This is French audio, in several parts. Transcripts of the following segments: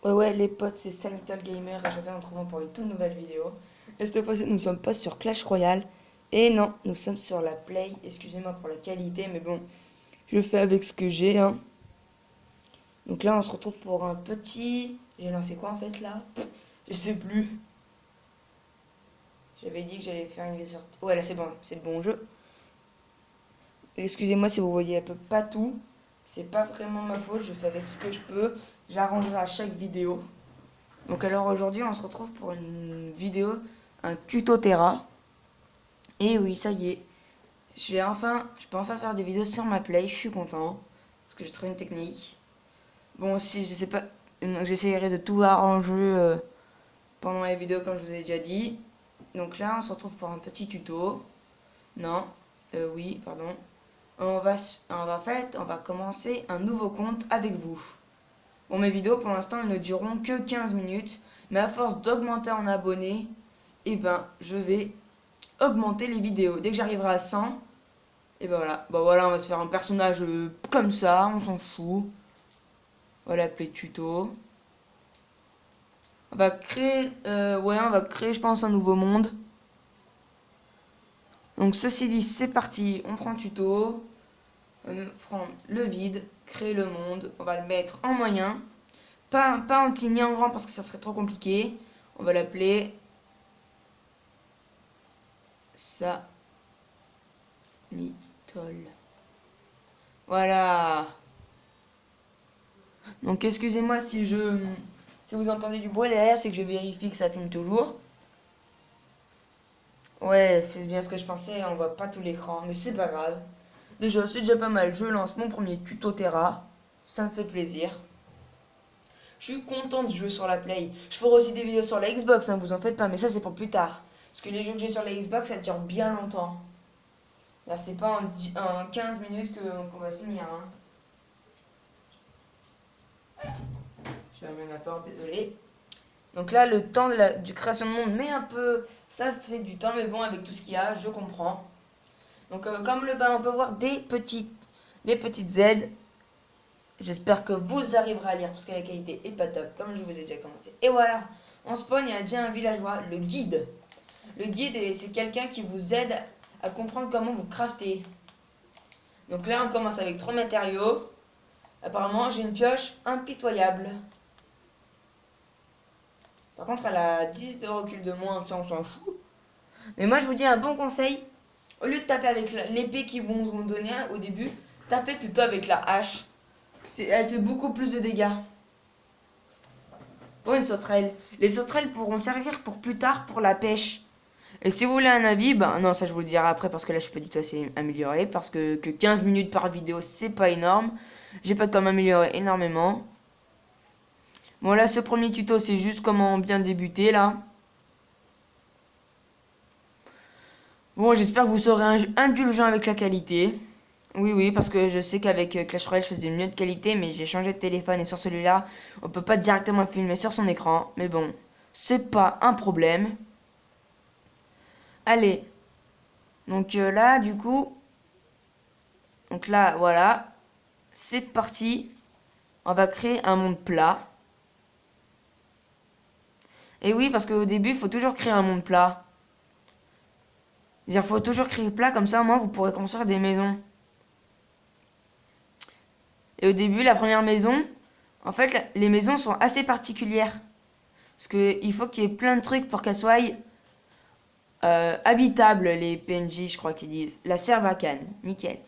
Ouais, les potes, c'est Sanital Gamer et je viens de retrouver pour une toute nouvelle vidéo. Et cette fois-ci, nous ne sommes pas sur Clash Royale. Et non, nous sommes sur la Play. Excusez-moi pour la qualité, mais bon, je fais avec ce que j'ai, hein. Donc là, on se retrouve pour un petit... J'ai lancé quoi en fait là? Je sais plus. J'avais dit que j'allais faire une sortie. Ouais, là c'est bon, c'est le bon jeu. Excusez-moi si vous voyez un peu pas tout. C'est pas vraiment ma faute, je fais avec ce que je peux. J'arrangerai à chaque vidéo. Donc alors aujourd'hui on se retrouve pour une vidéo, un tuto Terra. Et oui, ça y est, je peux enfin faire des vidéos sur ma Play, je suis content, parce que j'ai trouvé une technique. Bon, si je sais pas, donc j'essaierai de tout arranger pendant la vidéo comme je vous ai déjà dit. Donc là on se retrouve pour un petit tuto. Non, oui, pardon. On va commencer un nouveau compte avec vous. Bon, mes vidéos pour l'instant elles ne dureront que 15 minutes, mais à force d'augmenter en abonnés, et ben je vais augmenter les vidéos. Dès que j'arriverai à 100, et ben voilà. Bah voilà, on va se faire un personnage comme ça, on s'en fout. On va l'appeler tuto. On va créer, je pense, un nouveau monde. Donc ceci dit, c'est parti. On prend tuto, on va prendre le vide, créer le monde. On va le mettre en moyen, pas en petit ni en grand parce que ça serait trop compliqué. On va l'appeler Sanitol. Voilà. Donc excusez-moi si vous entendez du bruit derrière, c'est que je vérifie que ça filme toujours. Ouais, c'est bien ce que je pensais, on voit pas tout l'écran, mais c'est pas grave. Déjà, c'est déjà pas mal, je lance mon premier tuto Terra, ça me fait plaisir. Je suis content de jouer sur la Play. Je ferai aussi des vidéos sur la Xbox, hein, vous en faites pas, mais ça c'est pour plus tard. Parce que les jeux que j'ai sur la Xbox, ça dure bien longtemps. Là, c'est pas en 15 minutes qu'on va finir. Hein. Je vais fermer ma porte, désolé. Donc là, le temps du création de monde met un peu... Ça fait du temps, mais bon, avec tout ce qu'il y a, je comprends. Donc comme le bas, on peut voir des petites aides. J'espère que vous arriverez à lire, parce que la qualité est pas top, comme je vous ai déjà commencé. Et voilà, on spawn, il y a déjà un villageois, le guide. Le guide, c'est quelqu'un qui vous aide à comprendre comment vous craftez. Donc là, on commence avec 3 matériaux. Apparemment, j'ai une pioche impitoyable. Par contre, elle a 10 de recul de moins, ça on s'en fout. Mais moi, je vous dis un bon conseil. Au lieu de taper avec l'épée qu'ils vont vous donner au début, tapez plutôt avec la hache. Elle fait beaucoup plus de dégâts. Oh, une sauterelle. Les sauterelles pourront servir pour plus tard pour la pêche. Et si vous voulez un avis, ben non, ça je vous le dirai après parce que là je suis pas du tout assez amélioré. Parce que 15 minutes par vidéo, c'est pas énorme. J'ai pas de comme améliorer énormément. Bon, là, ce premier tuto, c'est juste comment bien débuter là. Bon, j'espère que vous serez indulgent avec la qualité. Oui, oui, parce que je sais qu'avec Clash Royale, je faisais mieux de qualité, mais j'ai changé de téléphone et sur celui-là, on peut pas directement filmer sur son écran. Mais bon, c'est pas un problème. Allez. Donc là, du coup, donc là, voilà. C'est parti. On va créer un monde plat. Et oui, parce qu'au début, il faut toujours créer un monde plat. C'est-à-dire, il faut toujours créer plat, comme ça, au moins, vous pourrez construire des maisons. Et au début, la première maison, en fait, les maisons sont assez particulières. Parce qu'il faut qu'il y ait plein de trucs pour qu'elles soient habitables, les PNJ, je crois qu'ils disent. La Serbacane, nickel.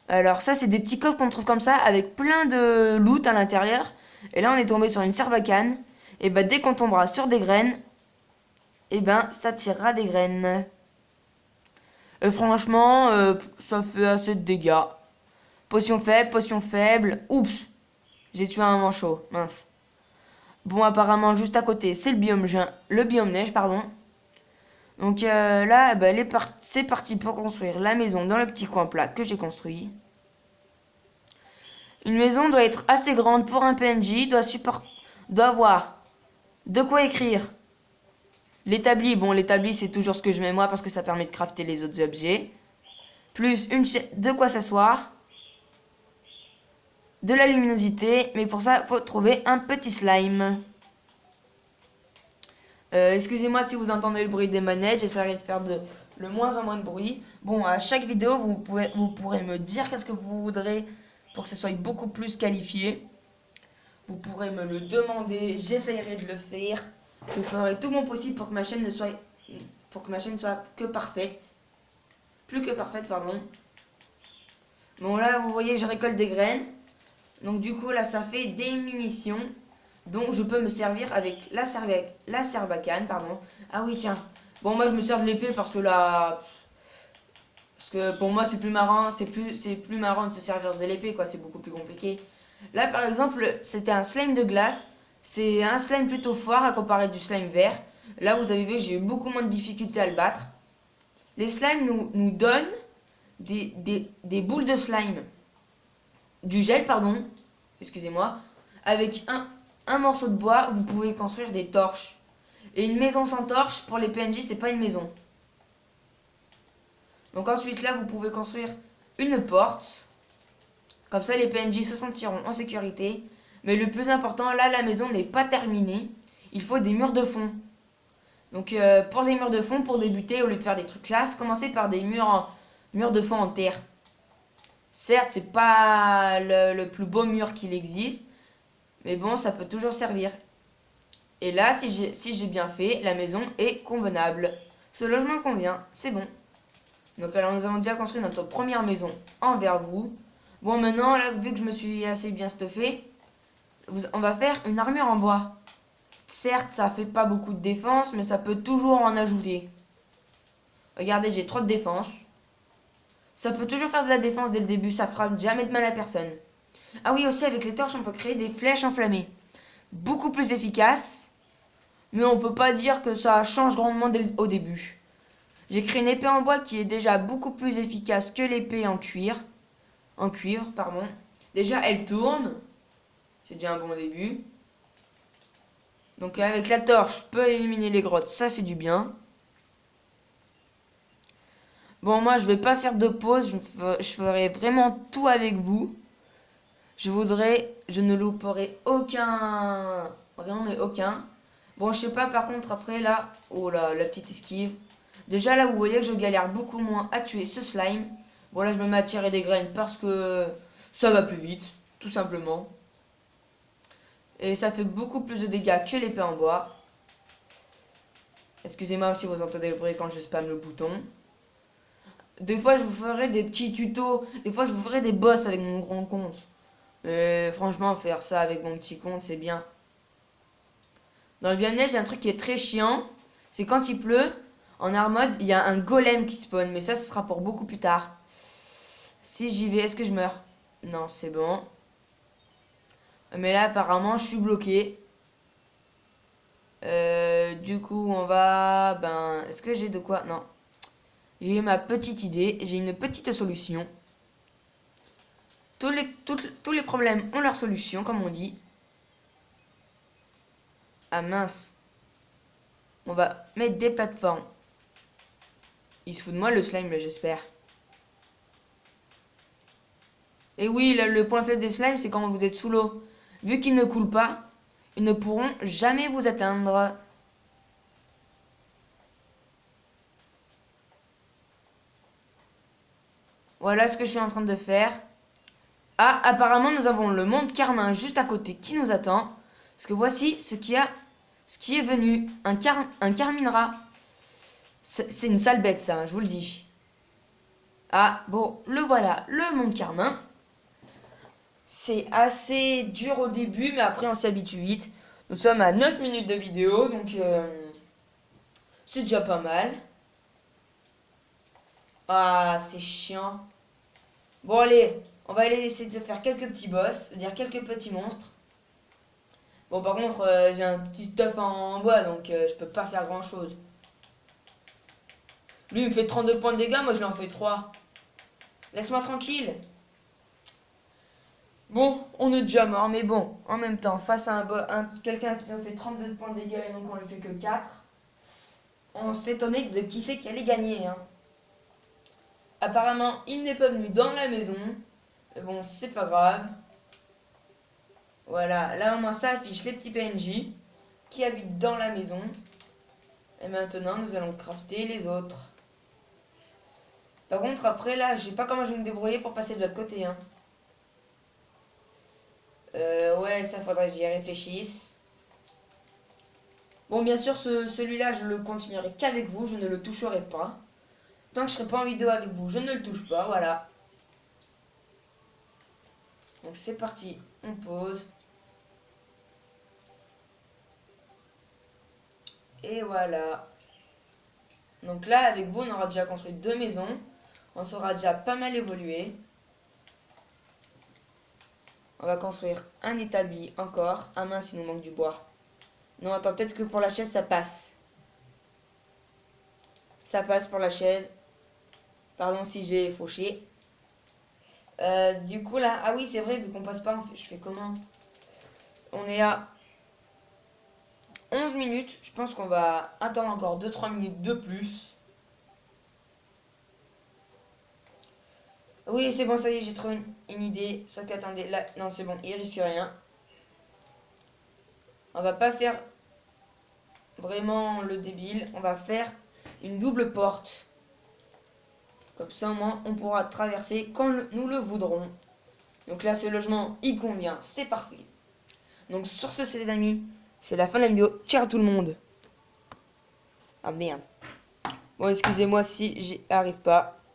Alors ça, c'est des petits coffres qu'on trouve comme ça, avec plein de loot à l'intérieur. Et là, on est tombé sur une Serbacane. Et bah, dès qu'on tombera sur des graines, et ben, ça tirera des graines. Et franchement, ça fait assez de dégâts. Potion faible, potion faible. Oups, j'ai tué un manchot, mince. Bon, apparemment, juste à côté, c'est le biome neige, pardon. Donc là, bah, c'est parti pour construire la maison dans le petit coin plat que j'ai construit. Une maison doit être assez grande pour un PNJ, doit avoir de quoi écrire. L'établi, bon, l'établi, c'est toujours ce que je mets moi parce que ça permet de crafter les autres objets. Plus de quoi s'asseoir. de la luminosité, mais pour ça, il faut trouver un petit slime. Excusez-moi si vous entendez le bruit des manettes, j'essaierai de faire le moins en moins de bruit. Bon, à chaque vidéo, vous pourrez me dire qu'est-ce que vous voudrez pour que ce soit beaucoup plus qualifié. Vous pourrez me le demander, j'essaierai de le faire. Je ferai tout mon possible pour que ma chaîne ne soit, que parfaite. Plus que parfaite, pardon. Bon, là, vous voyez, je récolte des graines. Donc, du coup, là, ça fait des munitions. Donc, je peux me servir avec la serbacane, pardon. Ah oui, tiens. Bon, moi, je me sers de l'épée parce que là... Parce que pour moi, c'est plus marrant. C'est plus marrant de se servir de l'épée, quoi. C'est beaucoup plus compliqué. Là, par exemple, c'était un slime de glace. C'est un slime plutôt fort à comparer du slime vert. Là, vous avez vu, j'ai eu beaucoup moins de difficultés à le battre. Les slimes nous donnent des boules de slime. Du gel, pardon. Excusez-moi. Avec un morceau de bois, vous pouvez construire des torches. Et une maison sans torche, pour les PNJ, c'est pas une maison. Donc ensuite, là, vous pouvez construire une porte. Comme ça, les PNJ se sentiront en sécurité. Mais le plus important, là, la maison n'est pas terminée. Il faut des murs de fond. Donc, pour des murs de fond, pour débuter, au lieu de faire des trucs classe, commencez par des murs de fond en terre. Certes, c'est pas le plus beau mur qu'il existe. Mais bon, ça peut toujours servir. Et là, si j'ai bien fait, la maison est convenable. Ce logement convient, c'est bon. Donc alors, nous avons déjà construit notre première maison envers vous. Bon, maintenant, là, vu que je me suis assez bien stuffé, on va faire une armure en bois. Certes, ça fait pas beaucoup de défense, mais ça peut toujours en ajouter. Regardez, j'ai 3 de défense. Ça peut toujours faire de la défense dès le début, ça fera jamais de mal à personne. Ah oui, aussi, avec les torches, on peut créer des flèches enflammées. Beaucoup plus efficaces, mais on peut pas dire que ça change grandement au début. J'ai créé une épée en bois qui est déjà beaucoup plus efficace que l'épée en cuivre, pardon. Déjà, elle tourne. C'est déjà un bon début. Donc avec la torche, je peux éliminer les grottes, ça fait du bien. Bon, moi, je vais pas faire de pause, je ferai vraiment tout avec vous. Je ne louperai aucun, vraiment mais aucun. Bon, je sais pas, par contre, après, là, oh là, la petite esquive. Déjà, là, vous voyez que je galère beaucoup moins à tuer ce slime. Bon, là, je me mets à tirer des graines parce que ça va plus vite, tout simplement. Et ça fait beaucoup plus de dégâts que l'épée en bois. Excusez-moi si vous entendez le bruit quand je spamme le bouton. Des fois, je vous ferai des petits tutos. Des fois, je vous ferai des boss avec mon grand compte. Mais franchement, faire ça avec mon petit compte, c'est bien. Dans le biome neige, il y a un truc qui est très chiant. C'est quand il pleut, en hard mode, il y a un golem qui spawn. Mais ça, ce sera pour beaucoup plus tard. Si j'y vais, est-ce que je meurs? Non, c'est bon. Mais là, apparemment, je suis bloqué. Du coup, on va... Ben, est-ce que j'ai de quoi? Non. J'ai ma petite idée. J'ai une petite solution. Tous les problèmes ont leur solution, comme on dit. Ah mince. On va mettre des plateformes. Il se fout de moi le slime, là, j'espère. Et oui, le point faible des slimes, c'est quand vous êtes sous l'eau. Vu qu'ils ne coulent pas, ils ne pourront jamais vous atteindre. Voilà ce que je suis en train de faire. Ah, apparemment, nous avons le monde Carmin juste à côté qui nous attend. Parce que voici ce qui est venu. Un Carminra. C'est une sale bête, ça, je vous le dis. Ah, bon, le voilà, le monde Carmin. C'est assez dur au début, mais après on s'y habitue vite. Nous sommes à 9 minutes de vidéo, donc c'est déjà pas mal. Ah, c'est chiant. Bon, allez, on va aller essayer de faire quelques petits boss, c'est-à-dire quelques petits monstres. Bon, par contre, j'ai un petit stuff en bois, donc je peux pas faire grand-chose. Lui, il me fait 32 points de dégâts, moi je lui en fais 3. Laisse-moi tranquille. Bon, on est déjà mort, mais bon, en même temps, face à quelqu'un qui nous fait 32 points de dégâts et donc on ne fait que 4, on s'étonnait de qui c'est qui allait gagner. Hein. Apparemment, il n'est pas venu dans la maison, mais bon, c'est pas grave. Voilà, là au moins ça affiche les petits PNJ qui habitent dans la maison. Et maintenant, nous allons crafter les autres. Par contre, après, là, je sais pas comment je vais me débrouiller pour passer de l'autre côté, hein. Ouais, ça faudrait que j'y réfléchisse. Bon, bien sûr, celui-là, je le continuerai qu'avec vous, je ne le toucherai pas. Tant que je serai pas en vidéo avec vous, je ne le touche pas, voilà. Donc c'est parti, on pose. Et voilà. Donc là, avec vous, on aura déjà construit 2 maisons. On sera déjà pas mal évolué. On va construire un établi encore. Ah mince, il nous manque du bois. Non, attends, peut-être que pour la chaise, ça passe. Ça passe pour la chaise. Pardon si j'ai fauché. Du coup, là... Ah oui, c'est vrai, vu qu'on passe pas, je fais comment? On est à 11 minutes. Je pense qu'on va attendre encore 2-3 minutes de plus. Oui, c'est bon, ça y est, j'ai trouvé une idée. Sauf qu'attendez, là... Non, c'est bon, il risque rien. On va pas faire vraiment le débile. On va faire une double porte. Comme ça, au moins, on pourra traverser quand nous le voudrons. Donc là, ce logement, il convient. C'est parfait. Donc sur ce, c'est les amis. C'est la fin de la vidéo. Ciao à tout le monde. Ah merde. Bon, excusez-moi si j'y arrive pas.